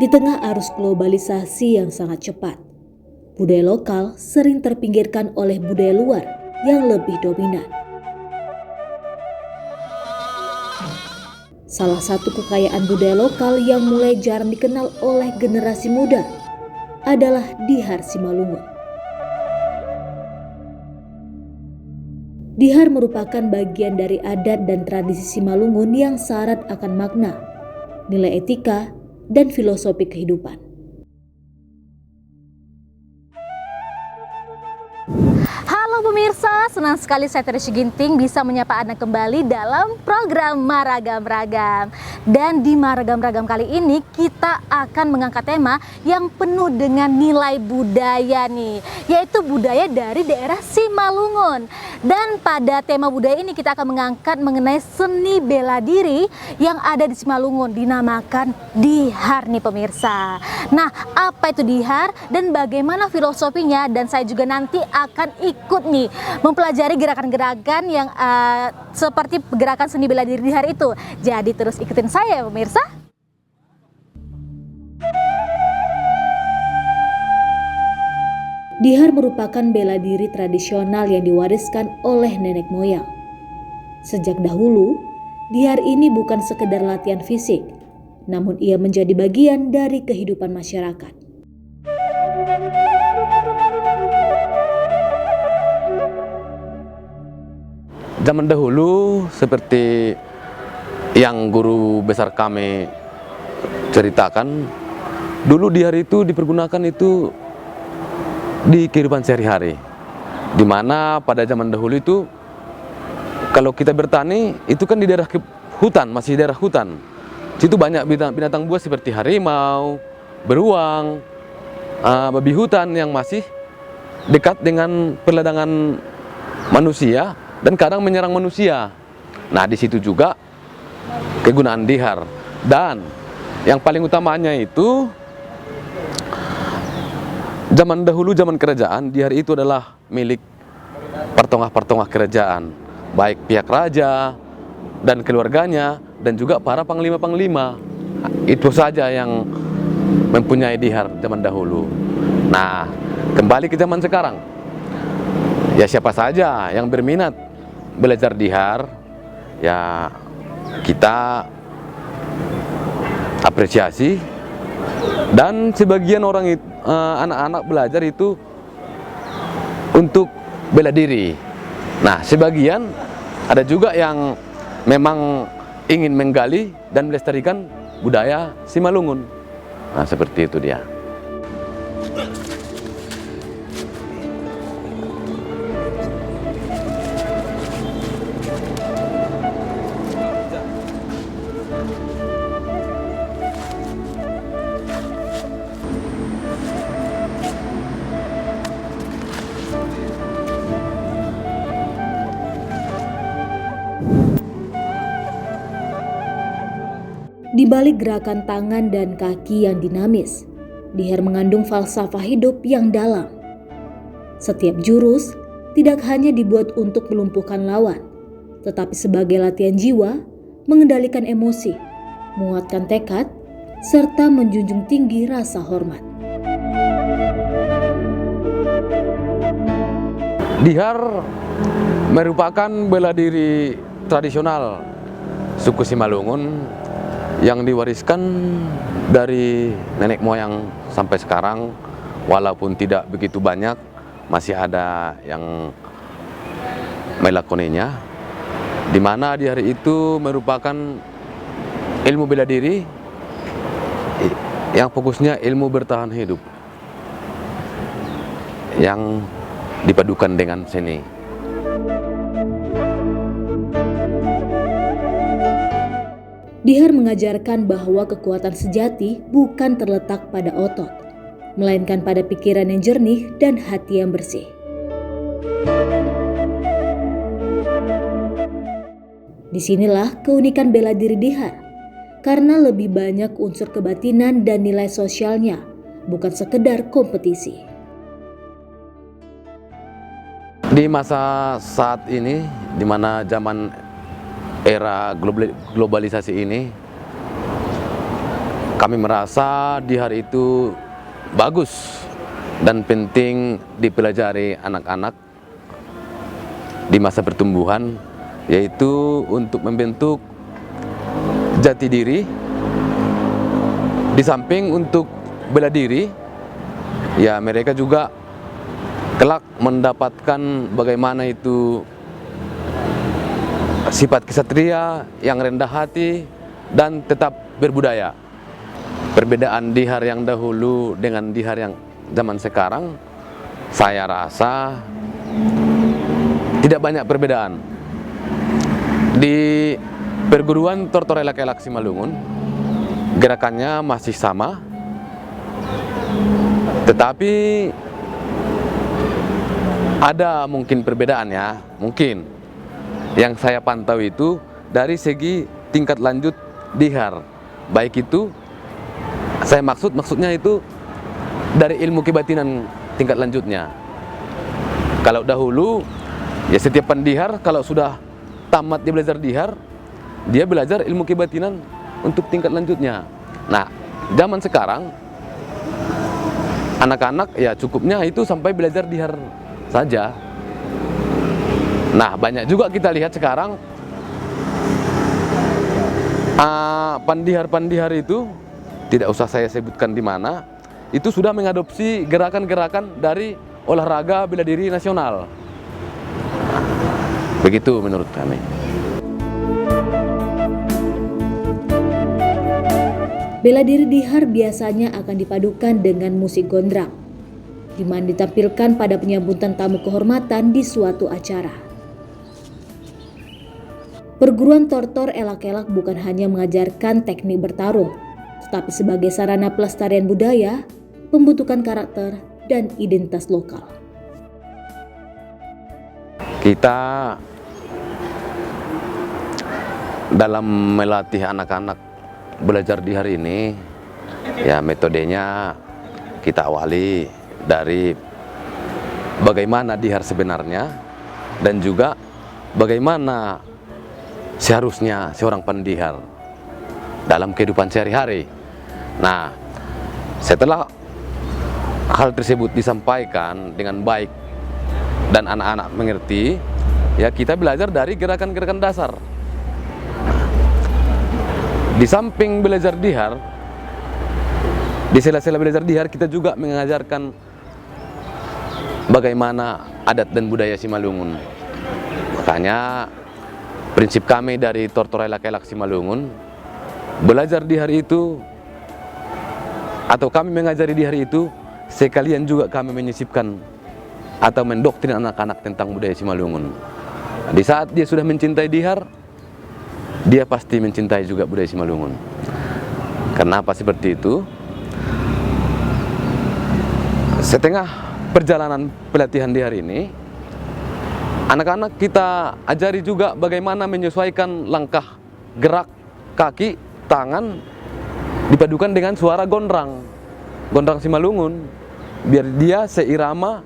Di tengah arus globalisasi yang sangat cepat, budaya lokal sering terpinggirkan oleh budaya luar yang lebih dominan. Salah satu kekayaan budaya lokal yang mulai jarang dikenal oleh generasi muda adalah Dihar Simalungun. Dihar merupakan bagian dari adat dan tradisi Simalungun yang syarat akan makna, nilai etika, dan filosofi kehidupan. Halo pemirsa, senang sekali saya Teresi Ginting bisa menyapa Anda kembali dalam program Maragam Ragam. Dan di Maragam Ragam kali ini kita akan mengangkat tema yang penuh dengan nilai budaya nih, yaitu budaya dari daerah Simalungun. Dan pada tema budaya ini kita akan mengangkat mengenai seni bela diri yang ada di Simalungun, dinamakan Dihar nih pemirsa. Nah, apa itu Dihar dan bagaimana filosofinya, dan saya juga nanti akan ikut nih mempelajari gerakan-gerakan yang seperti gerakan seni bela diri Dihar itu. Jadi terus ikutin saya pemirsa. Dihar merupakan bela diri tradisional yang diwariskan oleh nenek moyang. Sejak dahulu, Dihar ini bukan sekedar latihan fisik, namun ia menjadi bagian dari kehidupan masyarakat. Zaman dahulu seperti yang guru besar kami ceritakan, dulu Dihar itu dipergunakan itu di kehidupan sehari-hari. Di mana pada zaman dahulu itu kalau kita bertani itu kan di daerah hutan, masih daerah hutan. Situ banyak binatang buas seperti harimau, beruang, babi hutan yang masih dekat dengan perladangan manusia dan kadang menyerang manusia. Nah, di situ juga kegunaan Dihar. Dan yang paling utamanya itu zaman dahulu, zaman kerajaan, Dihar itu adalah milik pertongah-pertongah kerajaan, baik pihak raja dan keluarganya dan juga para panglima-panglima. Itu saja yang mempunyai Dihar zaman dahulu. Nah, kembali ke zaman sekarang. Ya, siapa saja yang berminat belajar Dihar, ya kita apresiasi. Dan sebagian orang anak-anak belajar itu untuk bela diri. Nah, sebagian ada juga yang memang ingin menggali dan melestarikan budaya Simalungun. Nah, seperti itu dia. Di balik gerakan tangan dan kaki yang dinamis, Dihar mengandung falsafah hidup yang dalam. Setiap jurus tidak hanya dibuat untuk melumpuhkan lawan, tetapi sebagai latihan jiwa, mengendalikan emosi, menguatkan tekad, serta menjunjung tinggi rasa hormat. Dihar merupakan bela diri tradisional suku Simalungun yang diwariskan dari nenek moyang sampai sekarang. Walaupun tidak begitu banyak, masih ada yang melakoninya, di mana Dihar itu merupakan ilmu bela diri yang fokusnya ilmu bertahan hidup yang dipadukan dengan seni. Dihar mengajarkan bahwa kekuatan sejati bukan terletak pada otot, melainkan pada pikiran yang jernih dan hati yang bersih. Disinilah keunikan bela diri Dihar, karena lebih banyak unsur kebatinan dan nilai sosialnya, bukan sekedar kompetisi. Di masa saat ini, di mana zaman era globalisasi ini, kami merasa di hari itu bagus dan penting dipelajari anak-anak di masa pertumbuhan, yaitu untuk membentuk jati diri, di samping untuk bela diri, ya mereka juga kelak mendapatkan bagaimana itu sifat kesatria yang rendah hati dan tetap berbudaya. Perbedaan dihar yang dahulu dengan dihar yang zaman sekarang, saya rasa tidak banyak perbedaan. Di perguruan Tortorella Kelak Simalungun, gerakannya masih sama, tetapi ada mungkin perbedaan ya, mungkin. Yang saya pantau itu dari segi tingkat lanjut dihar, baik itu saya maksudnya itu dari ilmu kebatinan tingkat lanjutnya. Kalau dahulu ya setiap pendihar kalau sudah tamat dia belajar dihar, dia belajar ilmu kebatinan untuk tingkat lanjutnya. Nah, zaman sekarang anak-anak ya cukupnya itu sampai belajar dihar saja. Nah, banyak juga kita lihat sekarang pandihar-pandihar itu, tidak usah saya sebutkan di mana, itu sudah mengadopsi gerakan-gerakan dari olahraga bela diri nasional. Begitu menurut kami. Bela diri dihar biasanya akan dipadukan dengan musik gondrang, di mana ditampilkan pada penyambutan tamu kehormatan di suatu acara. Perguruan Tortor Elak-Elak bukan hanya mengajarkan teknik bertarung, tetapi sebagai sarana pelestarian budaya, pembentukan karakter, dan identitas lokal. Kita dalam melatih anak-anak belajar di hari ini, ya metodenya kita awali dari bagaimana dihar sebenarnya dan juga bagaimana seharusnya seorang pendihar dalam kehidupan sehari-hari. Nah, setelah hal tersebut disampaikan dengan baik dan anak-anak mengerti, ya kita belajar dari gerakan-gerakan dasar. Di samping belajar dihar, di sela-sela belajar dihar kita juga mengajarkan bagaimana adat dan budaya Simalungun. Makanya prinsip kami dari Tortorella Kelak Simalungun, belajar di hari itu atau kami mengajari di hari itu, sekalian juga kami menyisipkan atau mendoktrin anak-anak tentang budaya Simalungun. Di saat dia sudah mencintai dihar, dia pasti mencintai juga budaya Simalungun. Kenapa seperti itu? Setengah perjalanan pelatihan di hari ini, anak-anak kita ajari juga bagaimana menyesuaikan langkah, gerak, kaki, tangan dipadukan dengan suara gondrang Simalungun, biar dia seirama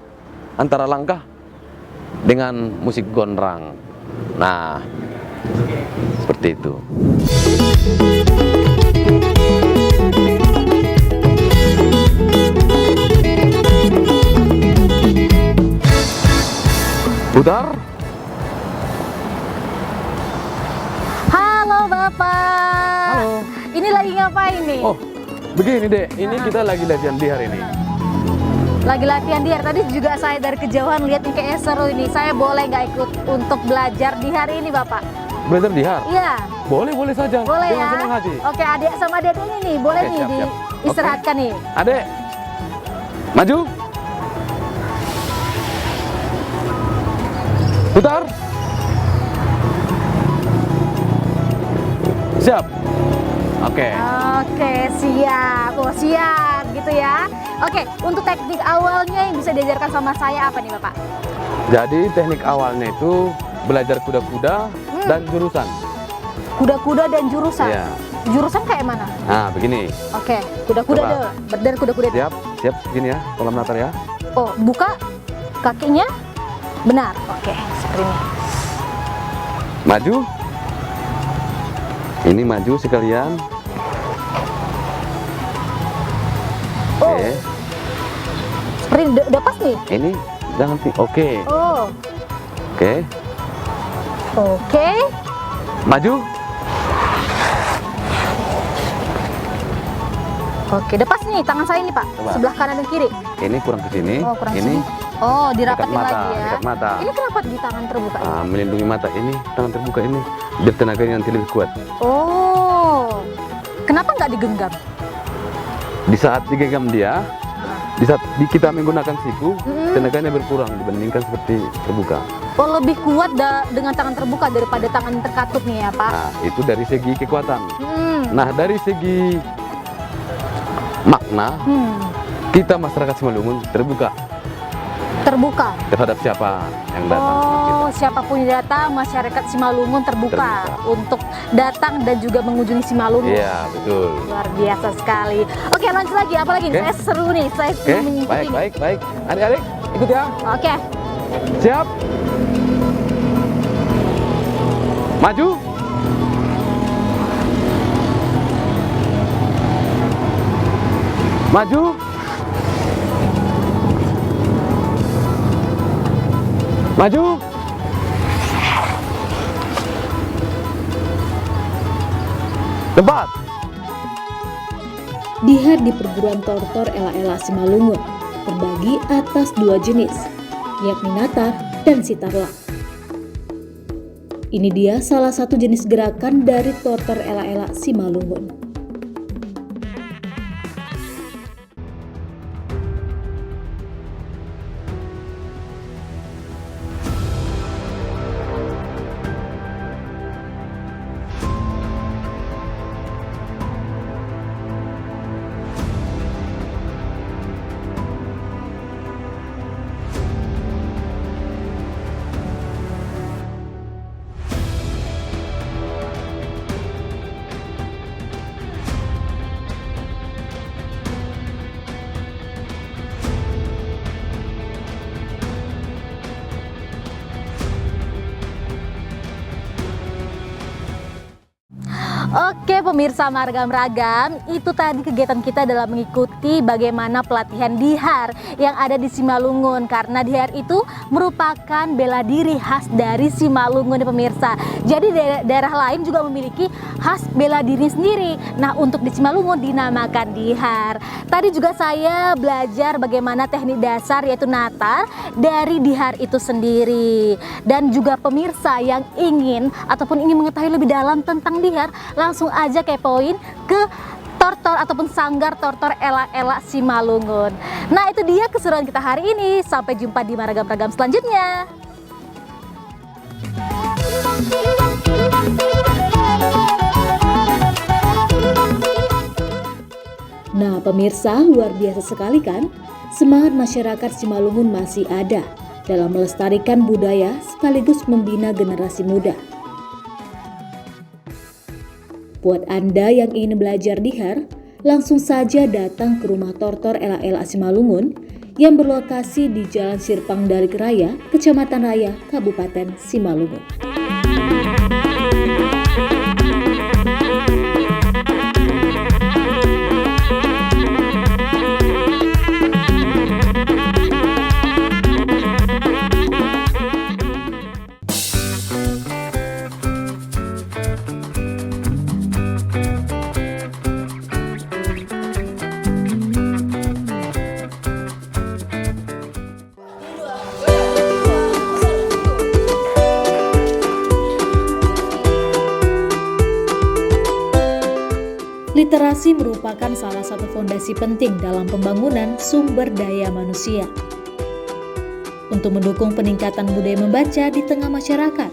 antara langkah dengan musik gondrang. Nah, seperti itu. Putar. Halo Bapak. Halo. Ini lagi ngapain nih? Oh, begini deh. Ini kita lagi latihan dihar ini. Lagi latihan dihar. Tadi juga saya dari kejauhan lihat nih kayak seru ini. Saya boleh nggak ikut untuk belajar di hari ini, Bapak? Belajar dihar? Iya. Boleh saja. Boleh Jangan ya. senang hati. Oke, adik sama adik ini nih, boleh Oke, nih siap. diistirahatkan nih. Adek, maju. Putar. Siap. Oke. Oke, siap. Oh, siap gitu ya. Oke, untuk teknik awalnya yang bisa diajarkan sama saya apa nih, Bapak? Jadi teknik awalnya itu belajar kuda-kuda dan jurusan. Kuda-kuda dan jurusan. Iya. Jurusan kayak mana? Nah, begini. Oke, kuda-kuda Coba. deh. Berdiri kuda-kuda. Siap, begini ya, kolam latar ya. Oh, buka kakinya. Benar. Oke, seperti ini. Maju. Ini maju sekalian. Oh. Oke. Seperti udah pas nih. Ini jangan oke. Oh. Oke. Oke. Maju. Oke, udah pas nih tangan saya ini, Pak. Coba. Sebelah kanan dan kiri. Ini kurang ke sini. Oh, kurang Ini sini. Oh, dirapatin dekat mata, lagi ya. dekat mata. Ini kenapa di tangan terbuka? Melindungi mata. Ini tangan terbuka ini biar tenaganya nanti lebih kuat. Oh. Kenapa nggak digenggam? Di saat digenggam dia, di saat kita menggunakan siku, tenaganya berkurang dibandingkan seperti terbuka. Oh, lebih kuat dengan tangan terbuka daripada tangan terkatup nih ya, Pak. Nah, itu dari segi kekuatan. Hmm. Nah, dari segi makna, kita masyarakat Simalungun terbuka terhadap siapa yang datang. Oh, siapapun yang datang, masyarakat Simalungun terbuka untuk datang dan juga mengunjungi Simalungun. Iya, betul. Luar biasa sekali. Oke, lanjut lagi. Apa lagi? Oke. Saya seru nih. Saya Oke, mau mengikuti. baik. Adik-adik, ikut ya. Oke. Siap. Maju. Maju. Maju. Tempat. Dihar di perguruan tortor Ela-Ela Simalungun terbagi atas dua jenis, yakni Natar dan Sitarlak. Ini dia salah satu jenis gerakan dari tortor Ela-Ela Simalungun. Oke pemirsa Maragam Ragam, itu tadi kegiatan kita dalam mengikuti bagaimana pelatihan Dihar yang ada di Simalungun. Karena Dihar itu merupakan bela diri khas dari Simalungun ya pemirsa. Jadi daerah lain juga memiliki khas bela diri sendiri. Nah untuk di Simalungun dinamakan Dihar. Tadi juga saya belajar bagaimana teknik dasar yaitu Natar dari Dihar itu sendiri. Dan juga pemirsa yang ingin ataupun ingin mengetahui lebih dalam tentang Dihar, langsung aja kepoin ke tortor ataupun sanggar tortor Ela-Ela Simalungun. Nah itu dia keseruan kita hari ini. Sampai jumpa di Maragam Ragam selanjutnya. Nah pemirsa, luar biasa sekali kan? Semangat masyarakat Simalungun masih ada dalam melestarikan budaya sekaligus membina generasi muda. Buat Anda yang ingin belajar Dihar, langsung saja datang ke rumah tortor Ela-Ela Simalungun yang berlokasi di Jalan Sirpang Darik Raya, Kecamatan Raya, Kabupaten Simalungun. Literasi merupakan salah satu fondasi penting dalam pembangunan sumber daya manusia. Untuk mendukung peningkatan budaya membaca di tengah masyarakat,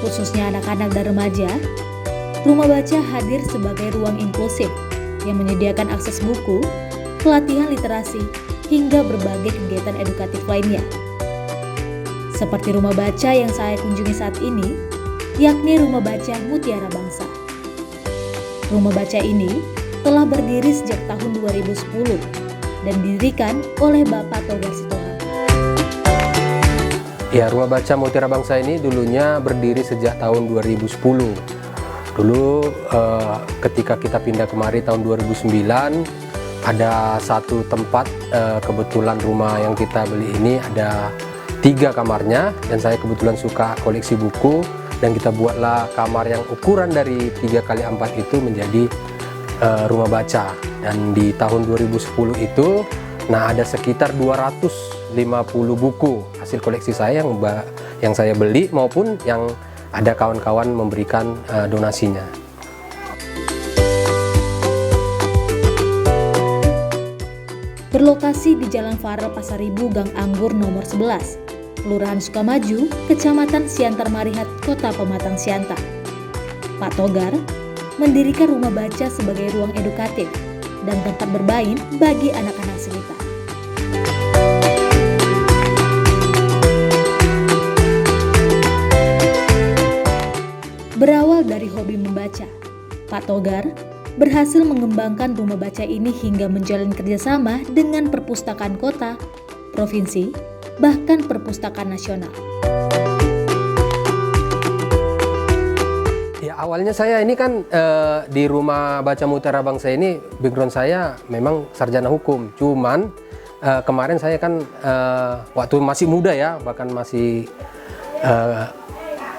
khususnya anak-anak dan remaja, Rumah Baca hadir sebagai ruang inklusif yang menyediakan akses buku, pelatihan literasi, hingga berbagai kegiatan edukatif lainnya. Seperti rumah baca yang saya kunjungi saat ini, yakni Rumah Baca Mutiara Bangsa. Rumah baca ini telah berdiri sejak tahun 2010 dan didirikan oleh Bapak Togar Sitohang. Ya, Rumah Baca Mutiara Bangsa ini dulunya berdiri sejak tahun 2010. Dulu ketika kita pindah kemari tahun 2009, ada satu tempat, kebetulan rumah yang kita beli ini ada 3 kamarnya, dan saya kebetulan suka koleksi buku, dan kita buatlah kamar yang ukuran dari 3x4 itu menjadi rumah baca. Dan di tahun 2010 itu, nah ada sekitar 250 buku hasil koleksi saya yang saya beli maupun yang ada kawan-kawan memberikan donasinya. Berlokasi di Jalan Farel Pasaribu Gang Anggur nomor 11, Kelurahan Sukamaju, Kecamatan Siantar Marihat, Kota Pematang Siantar. Pak Togar mendirikan rumah baca sebagai ruang edukatif dan tempat bermain bagi anak-anak sekitar. Berawal dari hobi membaca, Pak Togar berhasil mengembangkan rumah baca ini hingga menjalin kerjasama dengan perpustakaan kota, provinsi, bahkan perpustakaan nasional. Ya, awalnya saya ini kan di Rumah Baca Mutiara Bangsa ini, background saya memang sarjana hukum. Cuman kemarin saya kan waktu masih muda ya, bahkan masih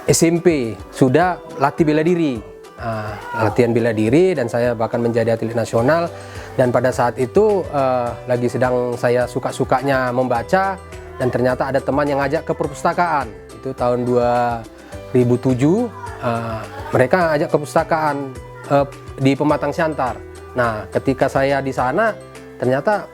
SMP, sudah latih bela diri, latihan bela diri, dan saya bahkan menjadi atlet nasional. Dan pada saat itu lagi sedang saya suka-sukanya membaca, dan ternyata ada teman yang ngajak ke perpustakaan. Itu tahun 2007, mereka ajak ke perpustakaan di Pematang Siantar. Nah, ketika saya di sana, ternyata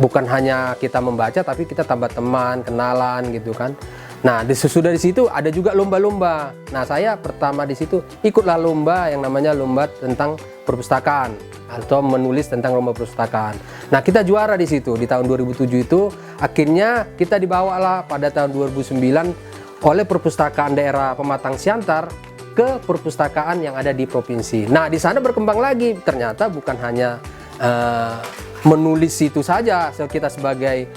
bukan hanya kita membaca, tapi kita tambah teman, kenalan gitu kan. Nah, sesudah di situ ada juga lomba-lomba. Nah, saya pertama di situ ikutlah lomba yang namanya lomba tentang perpustakaan atau menulis tentang lomba perpustakaan. Nah, kita juara di situ di tahun 2007 itu. Akhirnya kita dibawalah pada tahun 2009 oleh perpustakaan daerah Pematang Siantar ke perpustakaan yang ada di provinsi. Nah, di sana berkembang lagi. Ternyata bukan hanya menulis itu saja kita sebagai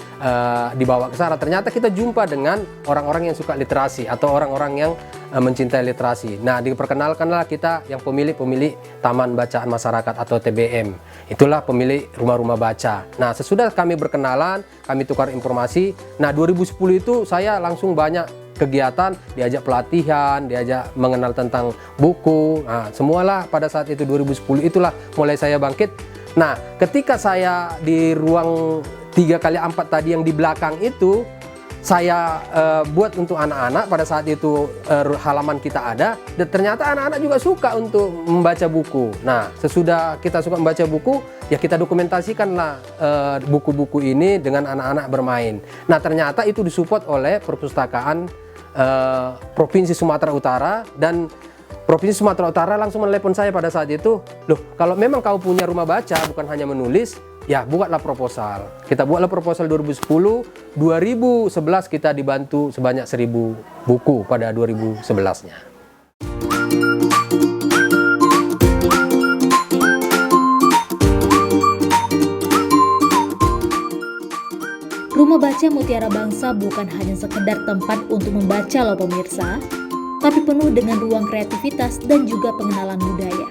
dibawa ke sana. Ternyata kita jumpa dengan orang-orang yang suka literasi atau orang-orang yang mencintai literasi. Nah, diperkenalkanlah kita yang pemilik Taman Bacaan Masyarakat atau TBM. Itulah pemilik rumah-rumah baca. Nah, sesudah kami berkenalan, kami tukar informasi. Nah, 2010 itu saya langsung banyak kegiatan, diajak pelatihan, diajak mengenal tentang buku. Nah, semualah pada saat itu 2010 itulah mulai saya bangkit. Nah, ketika saya di ruang 3x4 tadi yang di belakang itu, saya buat untuk anak-anak. Pada saat itu halaman kita ada, dan ternyata anak-anak juga suka untuk membaca buku. Nah, sesudah kita suka membaca buku, ya kita dokumentasikanlah buku-buku ini dengan anak-anak bermain. Nah, ternyata itu disupport oleh perpustakaan Provinsi Sumatera Utara, dan Provinsi Sumatera Utara langsung menelepon saya pada saat itu, loh kalau memang kau punya rumah baca bukan hanya menulis, ya buatlah proposal. Kita buatlah proposal 2010, 2011 kita dibantu sebanyak 1000 buku pada 2011-nya. Rumah Baca Mutiara Bangsa bukan hanya sekedar tempat untuk membaca loh pemirsa, tapi penuh dengan ruang kreativitas dan juga pengenalan budaya.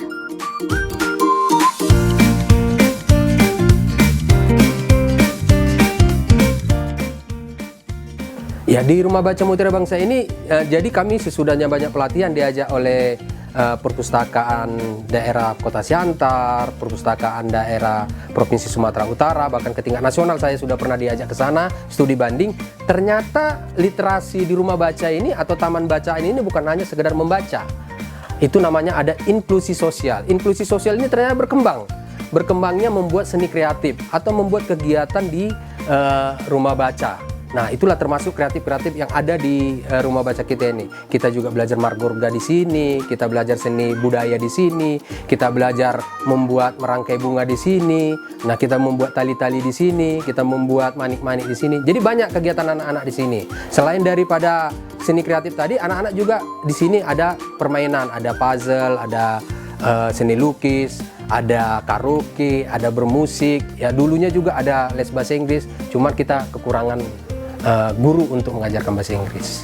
Ya, di Rumah Baca Mutiara Bangsa ini, jadi kami sesudahnya banyak pelatihan diajak oleh perpustakaan daerah Kota Siantar, perpustakaan daerah Provinsi Sumatera Utara, bahkan ke tingkat nasional saya sudah pernah diajak ke sana studi banding. Ternyata literasi di rumah baca ini atau taman bacaan ini bukan hanya sekedar membaca. Itu namanya ada inklusi sosial. Inklusi sosial ini ternyata berkembang. Berkembangnya membuat seni kreatif atau membuat kegiatan di rumah baca. Nah, itulah termasuk kreatif-kreatif yang ada di rumah baca kita ini. Kita juga belajar margorga di sini, kita belajar seni budaya di sini, kita belajar membuat merangkai bunga di sini. Nah, kita membuat tali-tali di sini, kita membuat manik-manik di sini. Jadi banyak kegiatan anak-anak di sini. Selain daripada seni kreatif tadi, anak-anak juga di sini ada permainan, ada puzzle, ada seni lukis, ada karaoke, ada bermusik. Ya, dulunya juga ada les bahasa Inggris, cuman kita kekurangan guru untuk mengajarkan bahasa Inggris.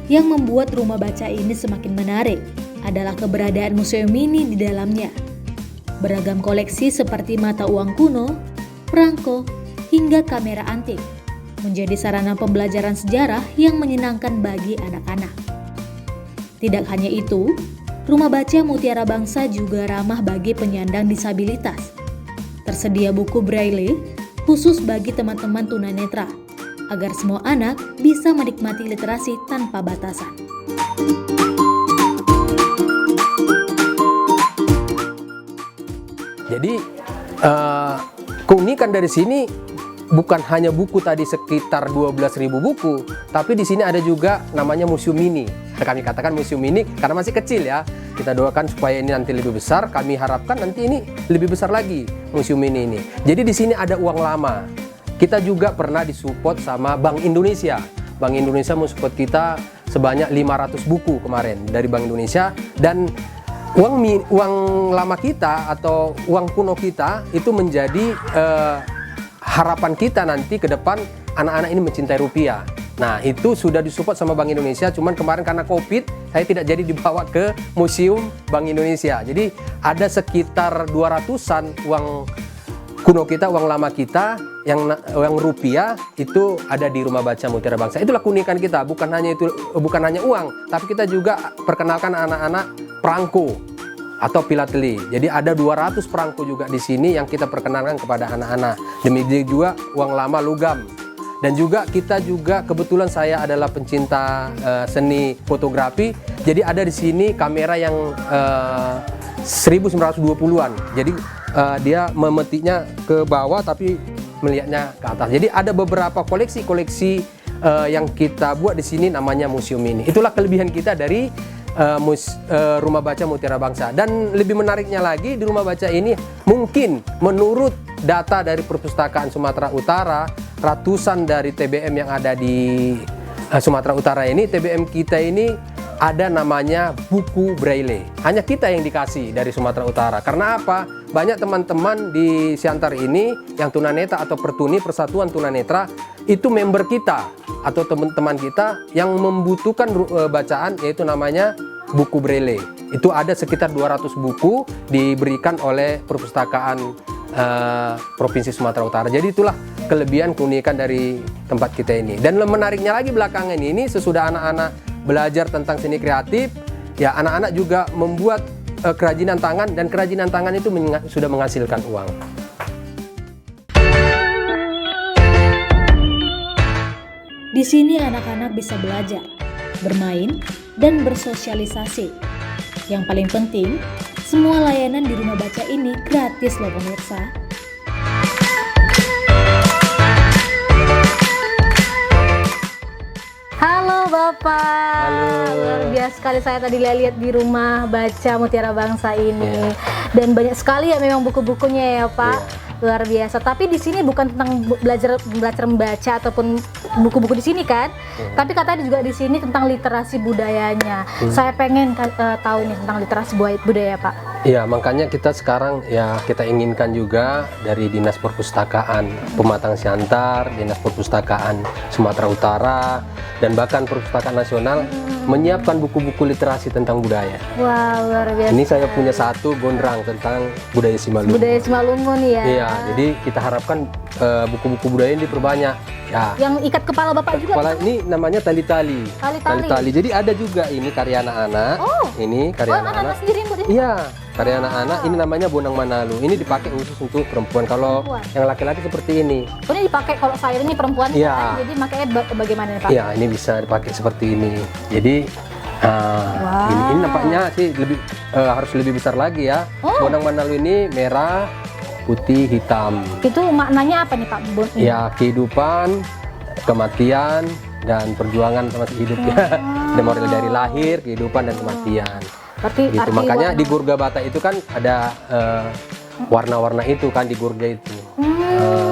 Yang membuat rumah baca ini semakin menarik adalah keberadaan museum mini di dalamnya. Beragam koleksi seperti mata uang kuno, perangko, hingga kamera antik menjadi sarana pembelajaran sejarah yang menyenangkan bagi anak-anak. Tidak hanya itu, Rumah Baca Mutiara Bangsa juga ramah bagi penyandang disabilitas. Tersedia buku braille khusus bagi teman-teman tunanetra, agar semua anak bisa menikmati literasi tanpa batasan. Jadi keunikan dari sini bukan hanya buku tadi sekitar 12.000 buku, tapi di sini ada juga namanya museum mini. Kami katakan museum mini karena masih kecil ya. Kita doakan supaya ini nanti lebih besar. Kami harapkan nanti ini lebih besar lagi museum mini ini. Jadi di sini ada uang lama. Kita juga pernah disupport sama Bank Indonesia. Bank Indonesia mensupport kita sebanyak 500 buku kemarin dari Bank Indonesia, dan uang lama kita atau uang kuno kita itu menjadi harapan kita nanti ke depan anak-anak ini mencintai rupiah. Nah, itu sudah disupport sama Bank Indonesia, cuman kemarin karena Covid saya tidak jadi dibawa ke Museum Bank Indonesia. Jadi ada sekitar 200-an uang kuno kita, uang lama kita yang rupiah itu ada di Rumah Baca Mutiara Bangsa. Itulah keunikan kita, bukan hanya uang, tapi kita juga perkenalkan anak-anak perangko atau filateli. Jadi ada 200 perangko juga di sini yang kita perkenalkan kepada anak-anak. Demikian juga uang lama logam. Dan juga kita juga kebetulan saya adalah pencinta seni fotografi. Jadi ada di sini kamera yang 1920-an. Jadi dia memetiknya ke bawah tapi melihatnya ke atas. Jadi ada beberapa koleksi-koleksi yang kita buat di sini namanya museum ini. Itulah kelebihan kita dari Rumah Baca Mutiara Bangsa. Dan lebih menariknya lagi, di Rumah Baca ini mungkin menurut data dari Perpustakaan Sumatera Utara, ratusan dari TBM yang ada di Sumatera Utara ini, TBM kita ini ada namanya buku braille. Hanya kita yang dikasih dari Sumatera Utara. Karena apa? Banyak teman-teman di Siantar ini yang tunanetra atau Pertuni, Persatuan Tunanetra, itu member kita atau teman-teman kita yang membutuhkan bacaan, yaitu namanya buku braille. Itu ada sekitar 200 buku diberikan oleh Perpustakaan Provinsi Sumatera Utara. Jadi itulah kelebihan keunikan dari tempat kita ini. Dan menariknya lagi belakangan ini, sesudah anak-anak belajar tentang seni kreatif, ya anak-anak juga membuat kerajinan tangan, dan kerajinan tangan itu sudah menghasilkan uang. Di sini anak-anak bisa belajar, bermain, dan bersosialisasi. Yang paling penting, semua layanan di Rumah Baca ini gratis loh pemirsa. Halo Bapak. Halo. Luar biasa sekali saya tadi lihat di Rumah Baca Mutiara Bangsa ini. Dan banyak sekali ya memang buku-bukunya ya Pak. Luar biasa. Tapi di sini bukan tentang belajar membaca ataupun buku-buku di sini kan. Tapi katanya juga di sini tentang literasi budayanya. Saya pengen tahu nih tentang literasi budaya Pak. Iya, makanya kita sekarang ya kita inginkan juga dari Dinas Perpustakaan Pematang Siantar, Dinas Perpustakaan Sumatera Utara, dan bahkan Perpustakaan Nasional menyiapkan buku-buku literasi tentang budaya. Wah, luar biasa. Ini saya punya satu gondrang tentang budaya Simalungun. Budaya Simalungun ya. Iya, jadi kita harapkan buku-buku budaya ini diperbanyak. Ya. Yang ikat kepala Bapak juga. Kepala ini namanya tali-tali. Tali-tali. Jadi ada juga ini karya anak-anak. Oh. Ini karya anak-anak. Sendiri Bu. Iya, karya anak-anak. Ini namanya Bonang Manalu. Ini dipakai khusus untuk perempuan. Kalau yang laki-laki seperti ini. Oh, ini dipakai kalau saya ini perempuan. Iya. Jadi makanya bagaimana nih Pak? Iya, ini bisa dipakai seperti ini. Jadi ini nampaknya sih harus lebih besar lagi ya. Bonang Manalu ini merah, putih, hitam. Itu maknanya apa nih Pak? Ya, kehidupan, kematian, dan perjuangan masih hidup ya. Ada moral dari lahir, kehidupan, dan kematian. Berarti gitu. Makanya di Gurga Batak itu kan ada warna-warna itu kan di Gurga itu.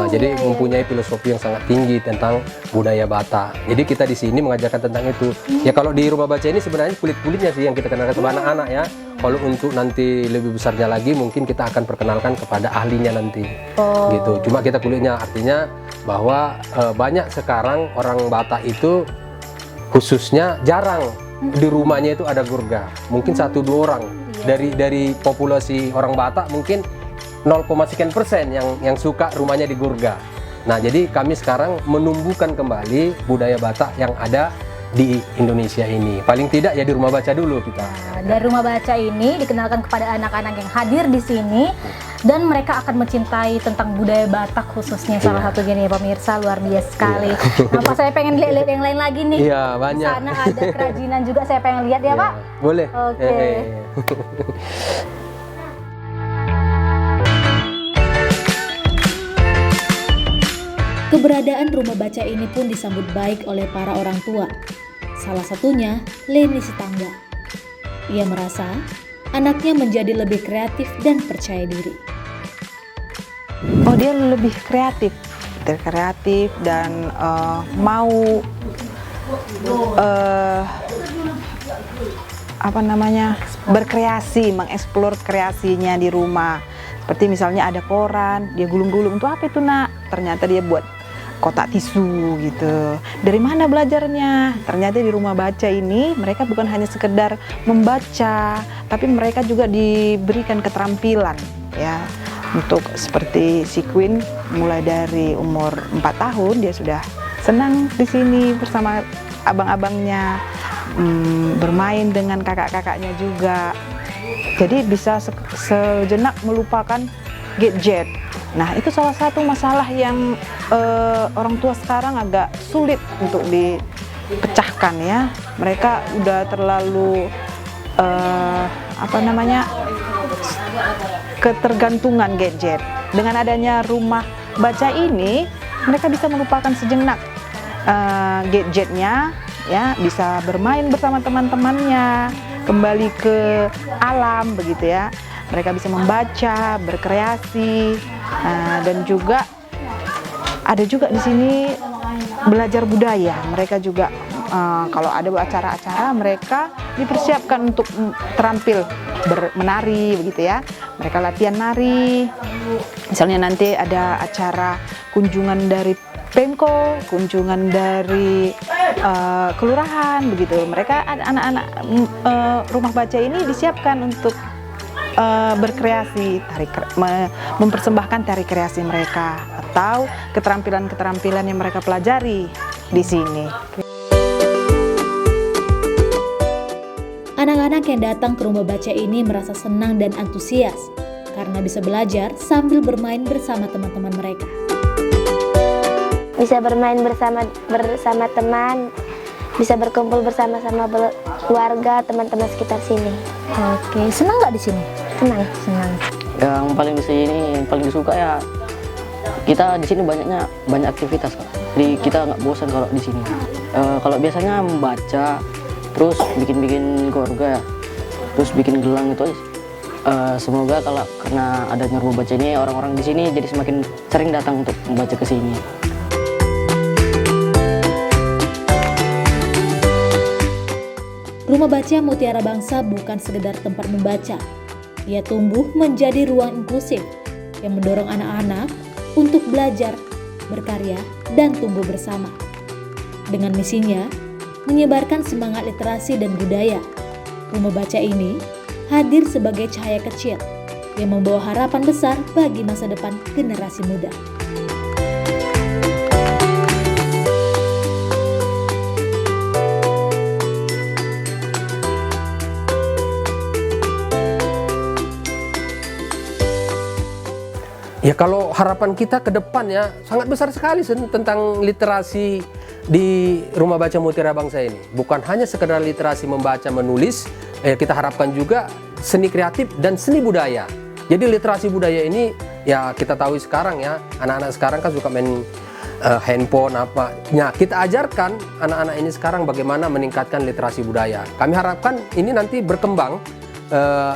Jadi mempunyai filosofi yang sangat tinggi tentang budaya Batak. Jadi kita di sini mengajarkan tentang itu. Ya kalau di Rumah Baca ini sebenarnya kulit-kulitnya sih yang kita kenalkan kepada anak-anak ya. Kalau untuk nanti lebih besarnya lagi mungkin kita akan perkenalkan kepada ahlinya nanti. Gitu. Cuma kita kulitnya artinya bahwa banyak sekarang orang Batak itu khususnya jarang di rumahnya itu ada Gurga. Mungkin 1-2 orang. Dari populasi orang Batak mungkin 0,sekian% yang suka rumahnya di Gurga. Nah, jadi kami sekarang menumbuhkan kembali budaya Batak yang ada di Indonesia ini. Paling tidak ya di rumah baca dulu kita. Nah, dari rumah baca ini dikenalkan kepada anak-anak yang hadir di sini dan mereka akan mencintai tentang budaya Batak khususnya salah satunya nih pemirsa, luar biasa sekali. Nah, saya pengen lihat yang lain lagi nih. Iya, banyak. Di sana ada kerajinan juga saya pengen lihat ya, Pak. Boleh. Oke. Keberadaan rumah baca ini pun disambut baik oleh para orang tua. Salah satunya Leni Sitangga. Ia merasa anaknya menjadi lebih kreatif dan percaya diri. Oh, dia lebih kreatif dan mau berkreasi, mengeksplor kreasinya di rumah. Seperti misalnya ada koran, dia gulung-gulung, untuk apa itu nak? Ternyata dia buat kotak tisu gitu. Dari mana belajarnya? Ternyata di rumah baca ini mereka bukan hanya sekedar membaca, tapi mereka juga diberikan keterampilan ya. Untuk seperti si Queen mulai dari umur 4 tahun dia sudah senang di sini bersama abang-abangnya, bermain dengan kakak-kakaknya juga. Jadi bisa sejenak melupakan gadget. Nah, itu salah satu masalah yang orang tua sekarang agak sulit untuk dipecahkan ya. Mereka udah terlalu ketergantungan gadget. Dengan adanya rumah baca ini, mereka bisa melupakan sejenak gadgetnya, ya, bisa bermain bersama teman-temannya, kembali ke alam begitu ya. Mereka bisa membaca, berkreasi, dan juga ada juga di sini belajar budaya. Mereka juga kalau ada acara-acara mereka dipersiapkan untuk terampil menari begitu ya. Mereka latihan nari. Misalnya nanti ada acara kunjungan dari Pemko, kunjungan dari kelurahan begitu. Mereka anak-anak rumah baca ini disiapkan untuk berkreasi, mempersembahkan tari kreasi mereka atau keterampilan-keterampilan yang mereka pelajari di sini. Anak-anak yang datang ke rumah baca ini merasa senang dan antusias karena bisa belajar sambil bermain bersama teman-teman mereka. Bisa bermain bersama teman, bisa berkumpul bersama-sama keluarga, teman-teman sekitar sini. Oke, senang nggak di sini? Senang. Yang paling di sini, yang paling disuka ya kita di sini banyak aktivitas, Kak. Jadi kita nggak bosan kalau di sini. Kalau biasanya membaca, terus bikin keluarga ya, terus bikin gelang itu aja. Semoga kalau karena adanya rumah baca ini orang-orang di sini jadi semakin sering datang untuk membaca ke sini. Rumah baca Mutiara Bangsa bukan sekedar tempat membaca. Ia tumbuh menjadi ruang inklusif yang mendorong anak-anak untuk belajar, berkarya, dan tumbuh bersama. Dengan misinya, menyebarkan semangat literasi dan budaya, rumah baca ini hadir sebagai cahaya kecil yang membawa harapan besar bagi masa depan generasi muda. Ya, kalau harapan kita ke depan ya sangat besar sekali tentang literasi di Rumah Baca Mutiara Bangsa ini. Bukan hanya sekedar literasi membaca, menulis, kita harapkan juga seni kreatif dan seni budaya. Jadi literasi budaya ini ya kita tahu sekarang ya, anak-anak sekarang kan suka main handphone apa. Nah, kita ajarkan anak-anak ini sekarang bagaimana meningkatkan literasi budaya. Kami harapkan ini nanti berkembang.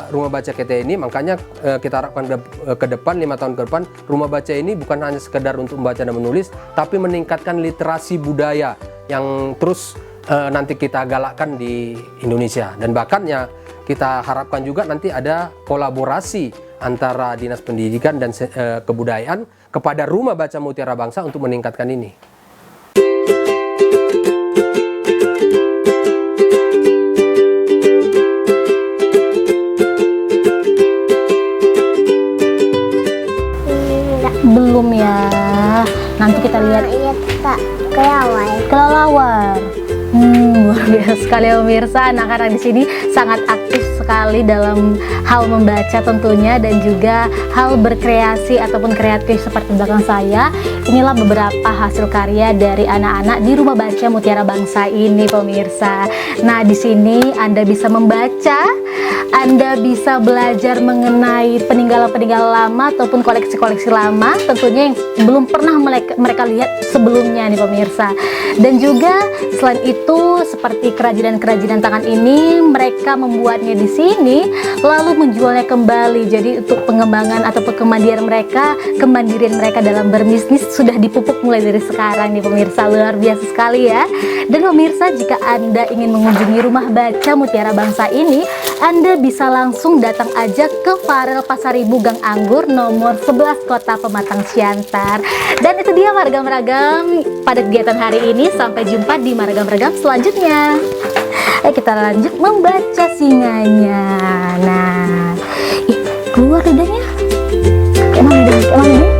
Rumah baca kita ini, makanya kita harapkan ke depan 5 tahun ke depan rumah baca ini bukan hanya sekedar untuk membaca dan menulis, tapi meningkatkan literasi budaya yang terus nanti kita galakkan di Indonesia. Dan bahkan ya kita harapkan juga nanti ada kolaborasi antara Dinas Pendidikan dan Kebudayaan kepada Rumah Baca Mutiara Bangsa untuk meningkatkan ini. belum ya. Nanti kita lihat. Iya Kak, kelawar. Kelelawar. Luar biasa sekali ya pemirsa, anak-anak di sini sangat aktif sekali dalam hal membaca tentunya, dan juga hal berkreasi ataupun kreatif seperti belakang saya. Inilah beberapa hasil karya dari anak-anak di Rumah Baca Mutiara Bangsa ini pemirsa. Nah, di sini Anda bisa membaca, Anda bisa belajar mengenai peninggalan-peninggalan lama ataupun koleksi-koleksi lama tentunya yang belum pernah mereka lihat sebelumnya nih pemirsa. Dan juga selain itu seperti kerajinan-kerajinan tangan ini mereka membuatnya di sini lalu menjualnya kembali. Jadi untuk pengembangan ataupun kemandirian mereka dalam berbisnis sudah dipupuk mulai dari sekarang nih pemirsa. Luar biasa sekali ya. Dan pemirsa, jika Anda ingin mengunjungi Rumah Baca Mutiara Bangsa ini, Anda bisa langsung datang aja ke Farel Pasaribu Gang Anggur nomor 11 Kota Pematang Siantar. Dan itu dia Maragam-Ragam pada kegiatan hari ini. Sampai jumpa di Maragam-Ragam selanjutnya. Kita lanjut membaca singanya. Nah, keluar lidahnya. Emang lidahnya?